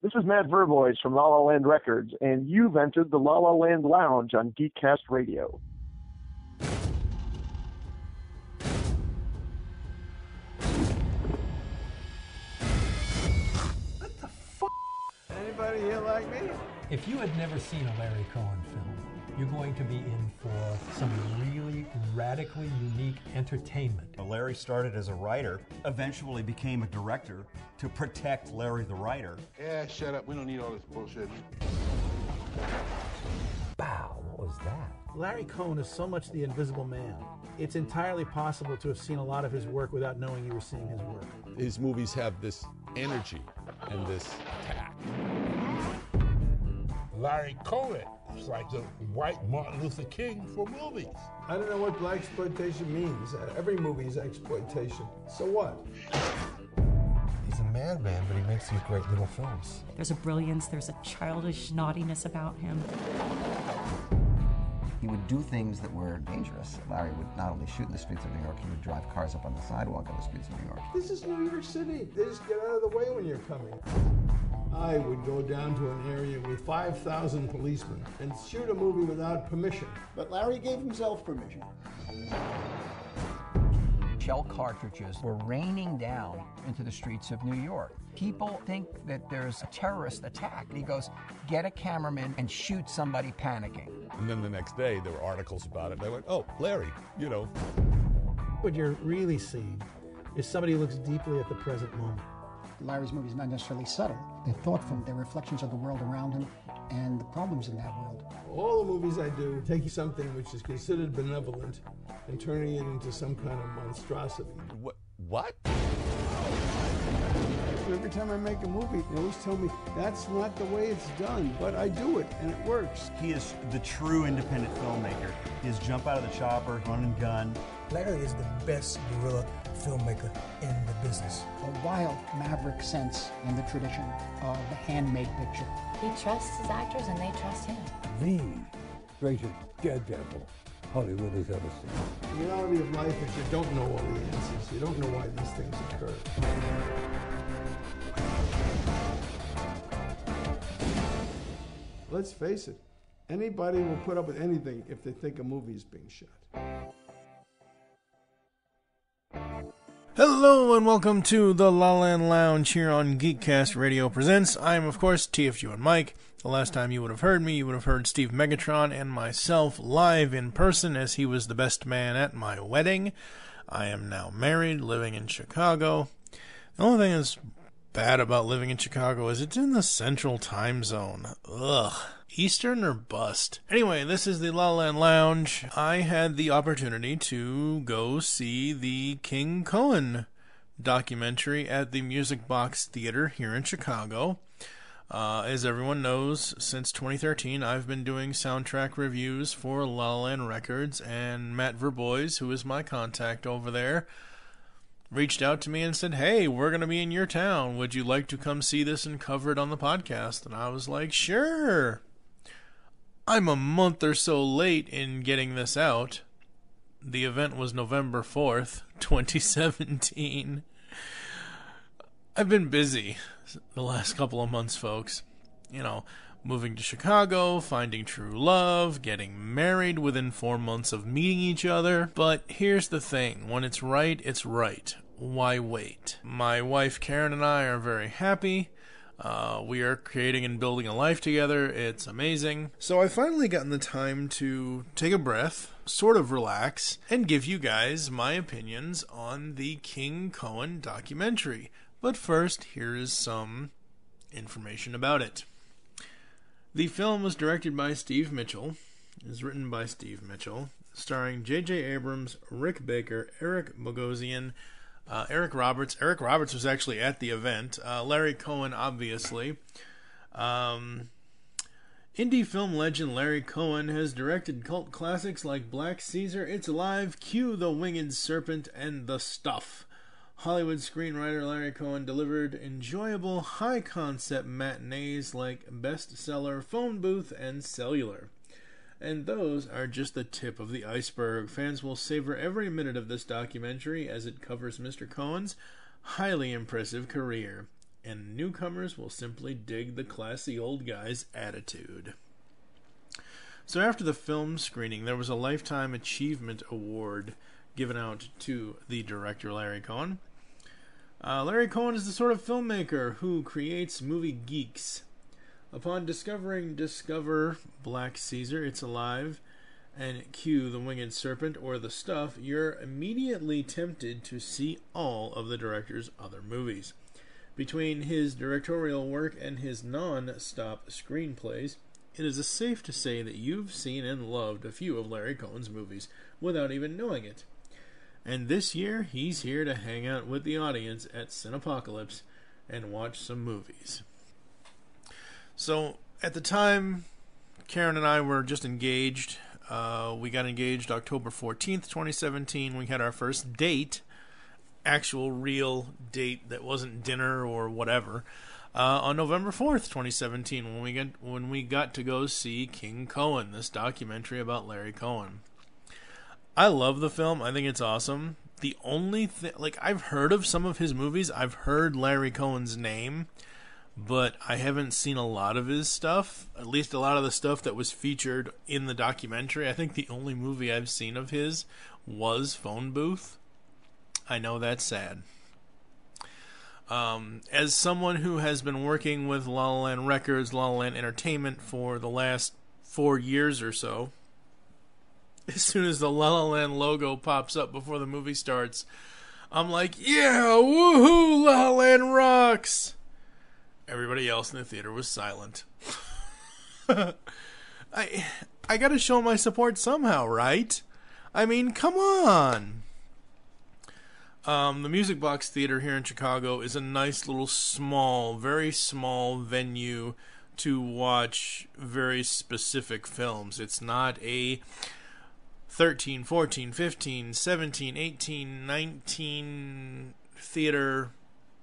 This is Matt Verbois from La La Land Records, and you've entered the La La Land Lounge on GeekCast Radio. What the f***? Anybody here like me? If you had never seen a Larry Cohen film, you're going to be in for some really radically unique entertainment. Larry started as a writer, eventually became a director to protect Larry the writer. Yeah, shut up. We don't need all this bullshit. Wow, what was that? Larry Cohen is so much the invisible man. It's entirely possible to have seen a lot of his work without knowing you were seeing his work. His movies have this energy and this tact. Larry Cohen is like the white Martin Luther King for movies. I don't know what blaxploitation means. Every movie is exploitation. So what? He's a madman, but he makes these great little films. There's a brilliance, there's a childish naughtiness about him. He would do things that were dangerous. Larry would not only shoot in the streets of New York, he would drive cars up on the sidewalk of the streets of New York. This is New York City. They just get out of the way when you're coming. I would go down to an area with 5,000 policemen and shoot a movie without permission. But Larry gave himself permission. Shell cartridges were raining down into the streets of New York. People think that there's a terrorist attack. And he goes, get a cameraman and shoot somebody panicking. And then the next day, there were articles about it. They went, oh, Larry, you know. What you're really seeing is somebody who looks deeply at the present moment. Larry's movies not necessarily subtle. They're thoughtful. They're reflections of the world around him and the problems in that world. All the movies I do take something which is considered benevolent and turning it into some kind of monstrosity. What? Every time I make a movie, they always tell me, that's not the way it's done, but I do it, and it works. He is the true independent filmmaker. He is jump out of the chopper, run and gun. Larry is the best guerrilla filmmaker in the business. A wild, maverick sense in the tradition of the handmade picture. He trusts his actors and they trust him. The greatest daredevil Hollywood has ever seen. The reality of life is you don't know all the answers. You don't know why these things occur. Let's face it, anybody will put up with anything if they think a movie is being shot. Hello and welcome to the La La Land Lounge here on GeekCast Radio Presents. I'm, of course, TFU and Mike. The last time you would have heard me, you would have heard Steve Megatron and myself live in person as he was the best man at my wedding. I am now married, living in Chicago. The only thing that's bad about living in Chicago is it's in the central time zone. Ugh. Eastern or bust. Anyway, this is the La La Land Lounge. I had the opportunity to go see the King Cohen documentary at the Music Box Theater here in Chicago. As everyone knows, since 2013, I've been doing soundtrack reviews for La La Land Records, and Matt Verbois, who is my contact over there, reached out to me and said, hey, we're going to be in your town. Would you like to come see this and cover it on the podcast? And I was like, sure. I'm a month or so late in getting this out. The event was November 4th, 2017. I've been busy the last couple of months, folks. You know, moving to Chicago, finding true love, getting married within 4 months of meeting each other. But here's the thing. When it's right, it's right. Why wait? My wife Karen and I are very happy. We are creating and building a life together. It's amazing. So I finally gotten the time to take a breath, sort of relax, and give you guys my opinions on the King Cohen documentary. But first, here is some information about it. The film was directed by Steve Mitchell, is written by Steve Mitchell, starring J.J. Abrams, Rick Baker, Eric Bogosian, Eric Roberts. Eric Roberts was actually at the event. Larry Cohen, obviously. Indie film legend Larry Cohen has directed cult classics like Black Caesar, It's Alive, Q, The Winged Serpent, and The Stuff. Hollywood screenwriter Larry Cohen delivered enjoyable, high-concept matinees like Bestseller, Phone Booth, and Cellular. And those are just the tip of the iceberg. Fans will savor every minute of this documentary as it covers Mr. Cohen's highly impressive career. and newcomers will simply dig the classy old guy's attitude. So after the film screening, there was a Lifetime Achievement Award given out to the director, Larry Cohen. Larry Cohen is the sort of filmmaker who creates movie geeks. Upon discovering Discover, Black Caesar, It's Alive, and Q, The Winged Serpent, or The Stuff, you're immediately tempted to see all of the director's other movies. Between his directorial work and his non-stop screenplays, it is safe to say that you've seen and loved a few of Larry Cohen's movies without even knowing it. And this year, he's here to hang out with the audience at Cinepocalypse and watch some movies. So, at the time, Karen and I were just engaged. We got engaged October 14th, 2017. We had our first date, actual real date that wasn't dinner or whatever, on November 4th, 2017, when we got to go see King Cohen, this documentary about Larry Cohen. I love the film. I think it's awesome. The only thing, I've heard of some of his movies. I've heard Larry Cohen's name, but I haven't seen a lot of his stuff, at least a lot of the stuff that was featured in the documentary. I think the only movie I've seen of his was Phone Booth. I know that's sad. As someone who has been working with La La Land Records, La La Land Entertainment for the last 4 years or so, as soon as the La La Land logo pops up before the movie starts, I'm like, yeah, woohoo, La La Land rocks! Everybody else in the theater was silent. I gotta show my support somehow, right? I mean, come on! The Music Box Theater here in Chicago is a nice little very small venue to watch very specific films. It's not a 13, 14, 15, 17, 18, 19 theater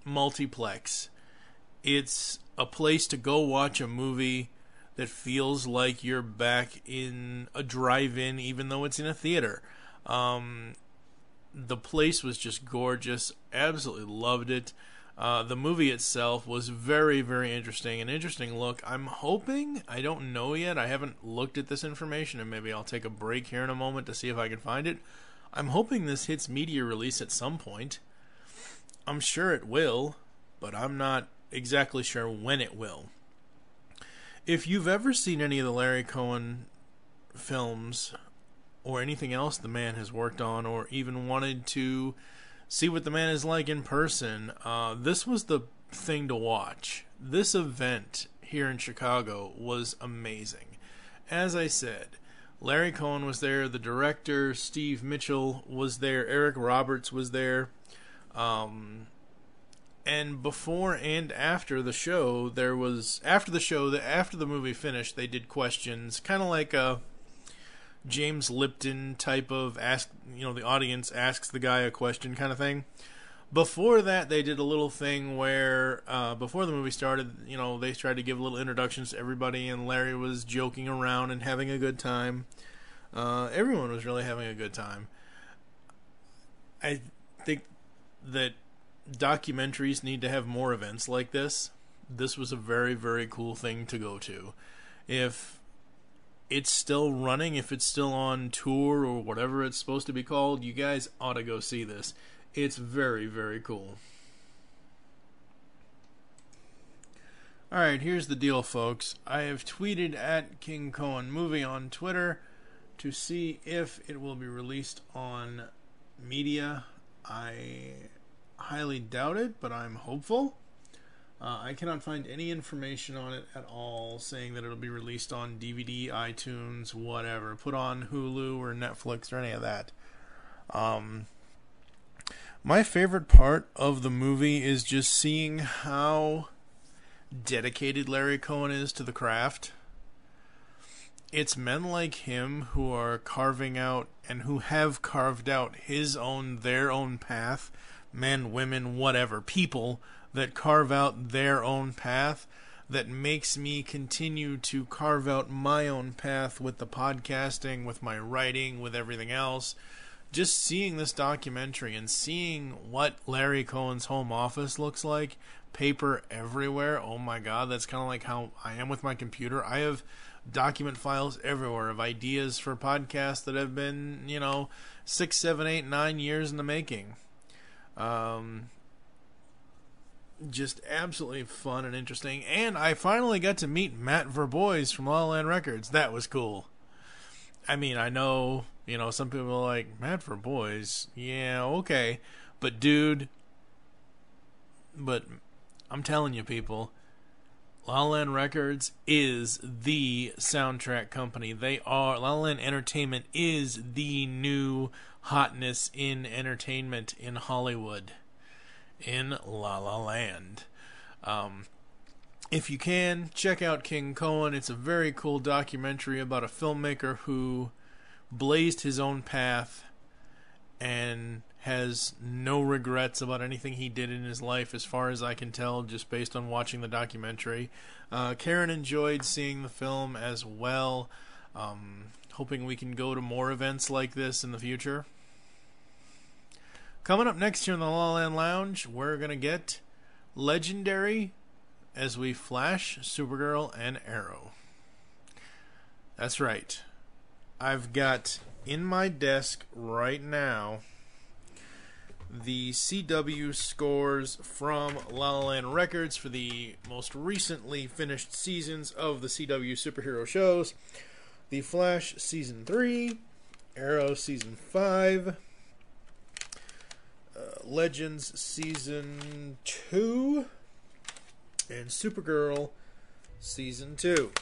multiplex. It's a place to go watch a movie that feels like you're back in a drive-in, even though it's in a theater. The place was just gorgeous. Absolutely loved it. The movie itself was very, very interesting. An interesting look. I'm hoping, I don't know yet, I haven't looked at this information, and maybe I'll take a break here in a moment to see if I can find it. I'm hoping this hits media release at some point. I'm sure it will, but I'm not exactly sure when it will. If you've ever seen any of the Larry Cohen films, or anything else the man has worked on, or even wanted to see what the man is like in person, this was the thing to watch. This event here in Chicago was amazing. As I said, Larry Cohen was there, the director, Steve Mitchell, was there, Eric Roberts was there, and before and after the show, after the movie finished, they did questions, kind of like a James Lipton type of the audience asks the guy a question kind of thing. Before that, they did a little thing where, before the movie started, they tried to give little introductions to everybody, and Larry was joking around and having a good time. Everyone was really having a good time. I think that documentaries need to have more events like this. This was a very, very cool thing to go to. If it's still running, if it's still on tour or whatever it's supposed to be called, you guys ought to go see this. It's very, very cool. Alright, here's the deal, folks. I have tweeted at King Cohen Movie on Twitter to see if it will be released on media. I highly doubt it, but I'm hopeful. I cannot find any information on it at all saying that it'll be released on DVD, iTunes, whatever. Put on Hulu or Netflix or any of that. My favorite part of the movie is just seeing how dedicated Larry Cohen is to the craft. It's men like him who are carving out and who have carved out their own path. Men, women, whatever. People that carve out their own path, that makes me continue to carve out my own path with the podcasting, with my writing, with everything else. Just seeing this documentary and seeing what Larry Cohen's home office looks like paper everywhere. Oh my god, that's kind of like how I am with my computer. I have document files everywhere of ideas for podcasts that have been, 6, 7, 8, 9 years in the making. Just absolutely fun and interesting. And I finally got to meet Matt Verbois from La La Land Records. That was cool. I mean, I know, some people are like, Matt Verbois? Yeah, okay. But dude, I'm telling you people, La La Land Records is the soundtrack company. La La Land Entertainment is the new hotness in entertainment in Hollywood. In La La Land. If you can, check out King Cohen. It's a very cool documentary about a filmmaker who blazed his own path and has no regrets about anything he did in his life, as far as I can tell, just based on watching the documentary. Karen enjoyed seeing the film as well. Hoping we can go to more events like this in the future. Coming up next here in the La La Land Lounge, we're going to get Legendary as we flash Supergirl and Arrow. That's right. I've got in my desk right now the CW scores from La La Land Records for the most recently finished seasons of the CW superhero shows. The Flash Season 3, Arrow Season 5, Legends Season 2, and Supergirl Season 2.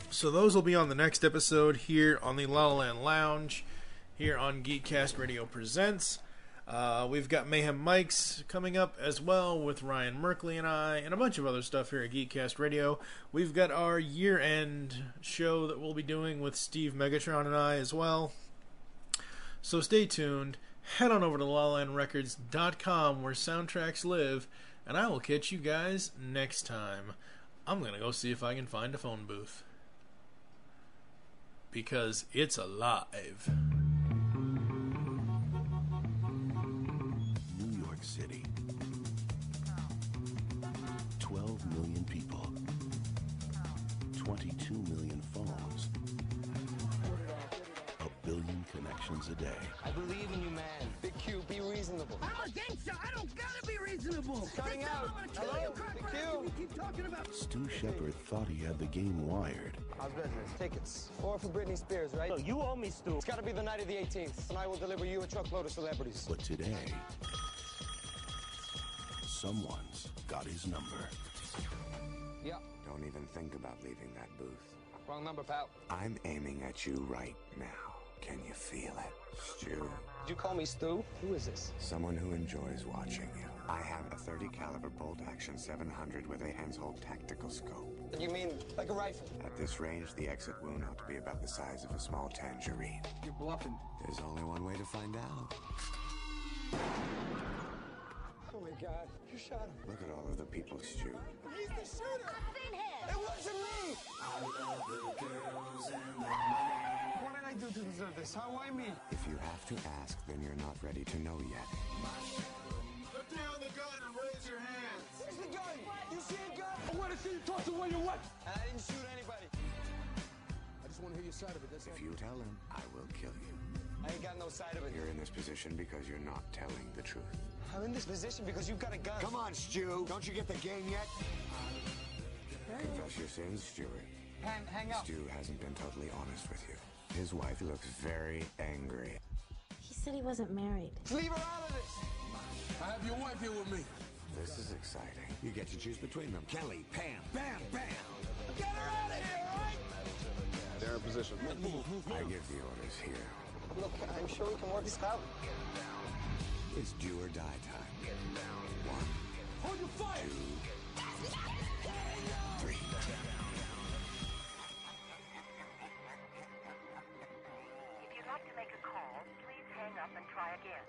So those will be on the next episode here on the La La Land Lounge, here on GeekCast Radio Presents. We've got Mayhem Mics coming up as well with Ryan Merkley and I, and a bunch of other stuff here at GeekCast Radio. We've got our year-end show that we'll be doing with Steve Megatron and I as well. So stay tuned. Head on over to lalalandrecords.com where soundtracks live, and I will catch you guys next time. I'm going to go see if I can find a phone booth, because it's alive. New York City. 12 million people. 22 million phones. A billion connections a day. I believe in you, man. Big Q, be reasonable. I'm against you. I don't gotta be reasonable. Cutting out. Hello, Big Q. You keep talking about. Stu Shepard thought he had the game wired. How's business? Tickets. Or for Britney Spears, right? No, you owe me, Stu. It's gotta be the night of the 18th, and I will deliver you a truckload of celebrities. But today, someone's got his number. Yeah. Don't even think about leaving that booth. Wrong number, pal. I'm aiming at you right now. Can you feel it? Stu. Did you call me Stu? Who is this? Someone who enjoys watching you. I have a 30 caliber bolt action 700 with a Hensoldt tactical scope. You mean like a rifle? At this range, the exit wound ought to be about the size of a small tangerine. You're bluffing. There's only one way to find out. Oh my God, you shot him. Look at all of the people, Stu. He's the shooter. It wasn't me. I love the girls and the money. What did I do to deserve this? How? Why me? If you have to ask, then you're not ready to know yet. Put down the gun and raise your hands. Where's the gun? You see a gun? I want to see you toss away your weapon. And I didn't shoot anybody. I just want to hear your side of it. That's If you tell him, I will kill you. I ain't got no side of it. You're in this position because you're not telling the truth. I'm in this position because you've got a gun. Come on, Stu. Don't you get the game yet? Confess your sins, Stuart. Hang up. Stu hasn't been totally honest with you. His wife looks very angry. He said he wasn't married. Leave her out of this. I have your wife here with me. This is exciting. You get to choose between them. Kelly, Pam, Bam, bam. Get her out of here, all right? They're in position. I give the orders here. Look, I'm sure we can work this out. It's do or die time. 1, Hold your fire! 2, 3. If you'd like to make a call, please hang up and try again.